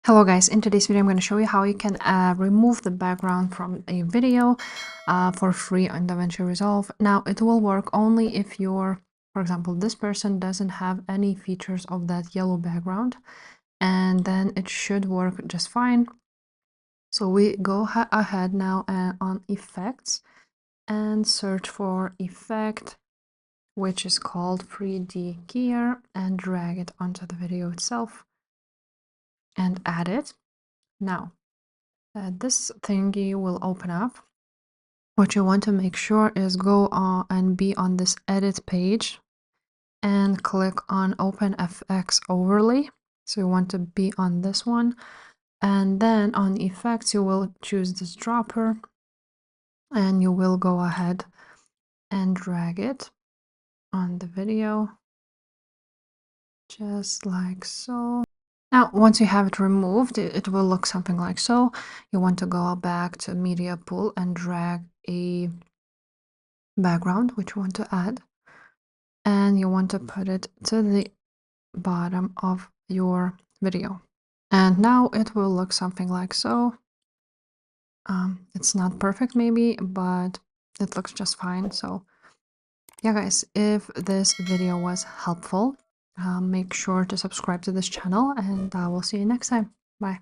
Hello guys, in today's video I'm going to show you how you can remove the background from a video for free on DaVinci Resolve. Now it will work only if for example, this person doesn't have any features of that yellow background, and then it should work just fine. So we go ahead now on effects and search for effect, which is called 3D gear, and drag it onto the video itself and add it. Now this thingy will open up. What you want to make sure is go on and be on this edit page and click on Open FX Overlay. So you want to be on this one, and then on effects you will choose this dropper and you will go ahead and drag it on the video just like so. Now, once you have it removed, it will look something like so. You want to go back to media pool and drag a background which you want to add, and you want to put it to the bottom of your video. And now it will look something like so. It's not perfect maybe, but it looks just fine. So yeah guys, if this video was helpful, make sure to subscribe to this channel, and I will see you next time. Bye.